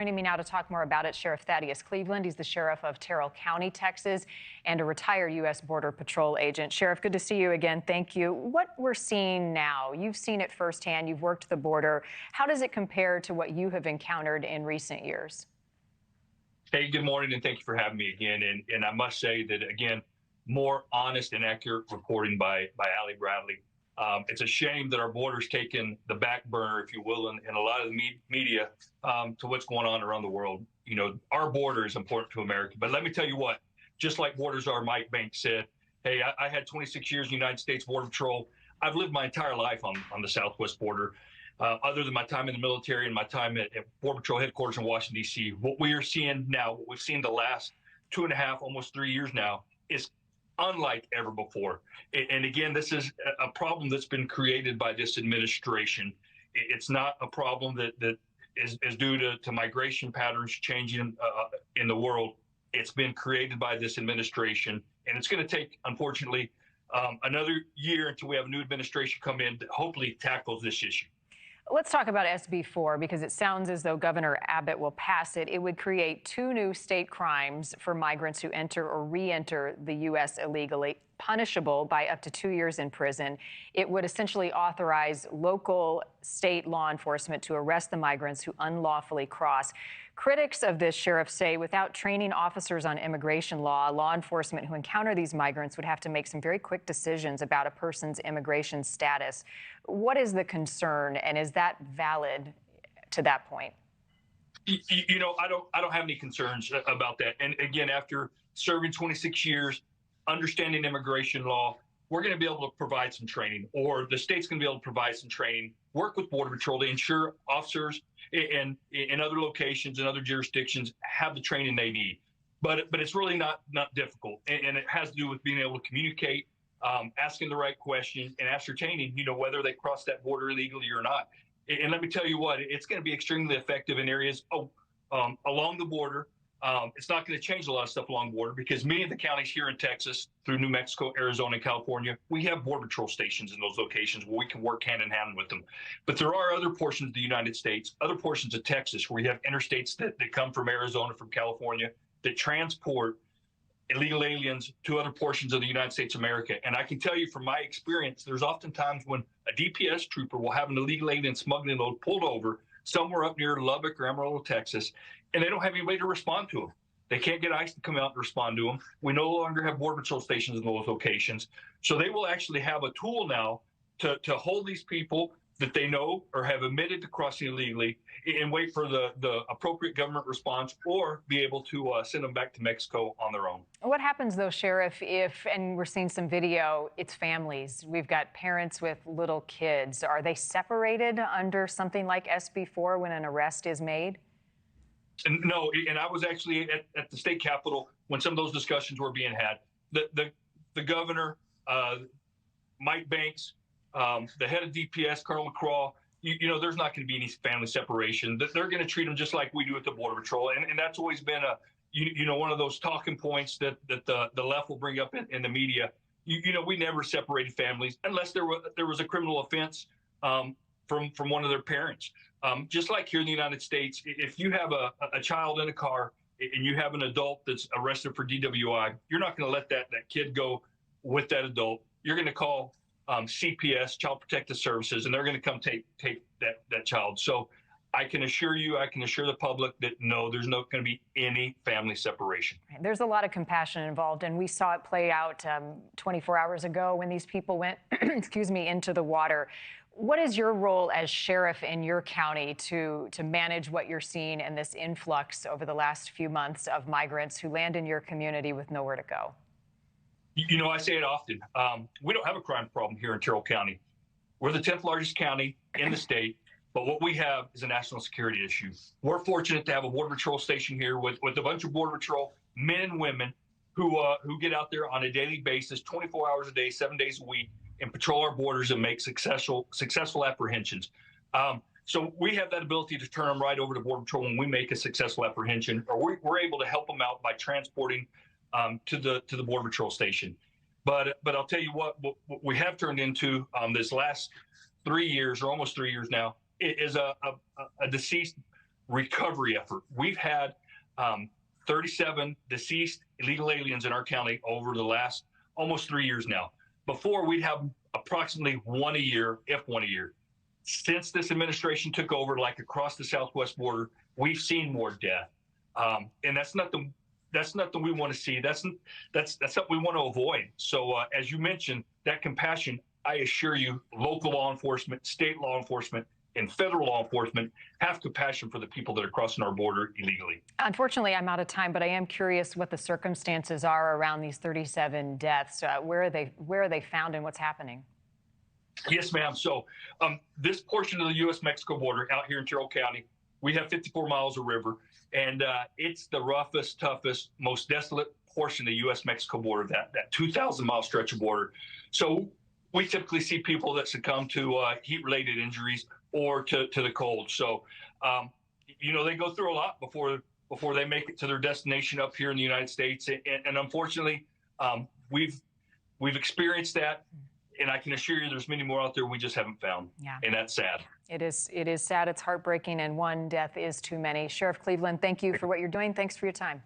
Joining me now to talk more about it, Sheriff Thaddeus Cleveland. He's the sheriff of Terrell County, Texas, and a retired U.S. Border Patrol agent. Sheriff, good to see you again. Thank you. What we're seeing now, you've seen it firsthand. You've worked the border. How does it compare to what you have encountered in recent years? Hey, good morning, and thank you for having me again. And I must say that, again, more honest and accurate reporting by Allie Bradley. It's a shame that our border's taken the back burner, if you will, in a lot of the media to what's going on around the world. You know, our border is important to America. But let me tell you what, just like borders are, Mike Banks said, hey, I had 26 years in the United States Border Patrol. I've lived my entire life on the southwest border. Other than my time in the military and my time at Border Patrol headquarters in Washington, D.C., what we are seeing now, what we've seen the last 2.5, almost 3 years now, is unlike ever before. And again, this is a problem that's been created by this administration. It's not a problem that is due to migration patterns changing in the world. It's been created by this administration, and it's going to take, unfortunately, another year until we have a new administration come in that hopefully tackles this issue. Let's talk about SB 4 because it sounds as though Governor Abbott will pass it. It would create 2 new state crimes for migrants who enter or re-enter the U.S. illegally, punishable by up to 2 years in prison. It would essentially authorize local state law enforcement to arrest the migrants who unlawfully cross. Critics of this, sheriff, say without training officers on immigration law enforcement who encounter these migrants would have to make some very quick decisions about a person's immigration status. What is the concern, and is that valid to that point? You know, I don't have any concerns about that. And again, after serving 26 years, understanding immigration law, we're going to be able to provide some training, or the state's going to be able to provide some training, work with Border Patrol to ensure officers in other locations and other jurisdictions have the training they need. But it's really not difficult, and it has to do with being able to communicate, asking the right questions, and ascertaining, you know, whether they cross that border illegally or not. And let me tell you what, it's going to be extremely effective in areas along the border. It's not going to change a lot of stuff along the border because many of the counties here in Texas, through New Mexico, Arizona, and California, we have Border Patrol stations in those locations where we can work hand in hand with them. But there are other portions of the United States, other portions of Texas, where you have interstates that come from Arizona, from California, that transport illegal aliens to other portions of the United States of America. And I can tell you from my experience, there's often times when a DPS trooper will have an illegal alien smuggling load pulled over somewhere up near Lubbock or Amarillo, Texas, and they don't have anybody to respond to them. They can't get ICE to come out and respond to them. We no longer have Border Patrol stations in those locations. So they will actually have a tool now to hold these people that they know or have admitted to crossing illegally and wait for the appropriate government response, or be able to send them back to Mexico on their own. What happens, though, Sheriff, if, and we're seeing some video, it's families. We've got parents with little kids. Are they separated under something like SB 4 when an arrest is made? No, and I was actually at the state capitol when some of those discussions were being had. The governor, Mike Banks, the head of DPS, Colonel McCraw, you know, there's not going to be any family separation. They're going to treat them just like we do at the Border Patrol, and that's always been you know, one of those talking points that the left will bring up in the media. You know, we never separated families unless there was a criminal offense from one of their parents. Just like here in the United States, if you have a child in a car and you have an adult that's arrested for DWI, you're not going to let that kid go with that adult. You're going to call CPS, Child Protective Services, and they're going to come take that child. So I can assure you, I can assure the public that no, there's not going to be any family separation. There's a lot of compassion involved, and we saw it play out 24 hours ago when these people went, excuse me, into the water. What is your role as sheriff in your county to manage what you're seeing and this influx over the last few months of migrants who land in your community with nowhere to go? You know, I say it often. We don't have a crime problem here in Terrell County. We're the 10th largest county in the state, but what we have is a national security issue. We're fortunate to have a Border Patrol station here with a bunch of Border Patrol men and women who get out there on a daily basis, 24 hours a day, 7 days a week, and patrol our borders and make successful apprehensions. So we have that ability to turn them right over to Border Patrol when we make a successful apprehension, or we're able to help them out by transporting to the Border Patrol station. But I'll tell you what we have turned into this last 3 years, or almost 3 years now, is a deceased recovery effort. We've had 37 deceased illegal aliens in our county over the last almost 3 years now. Before, we'd have approximately one a year, if one a year. Since this administration took over, like across the southwest border, we've seen more death, and that's nothing we want to see. That's something we want to avoid. So, as you mentioned, that compassion, I assure you, local law enforcement, state law enforcement, and federal law enforcement have compassion for the people that are crossing our border illegally. Unfortunately, I'm out of time, but I am curious what the circumstances are around these 37 deaths. Where are they found and what's happening? Yes, ma'am. So this portion of the U.S.-Mexico border out here in Terrell County, we have 54 miles of river, and it's the roughest, toughest, most desolate portion of the U.S.-Mexico border, that 2,000-mile stretch of border. So we typically see people that succumb to heat-related injuries or to the cold. So, they go through a lot before they make it to their destination up here in the United States. And unfortunately, we've experienced that. And I can assure you there's many more out there we just haven't found. Yeah. And that's sad. It is sad. It's heartbreaking. And one death is too many. Sheriff Cleveland, thank you for what you're doing. Thanks for your time.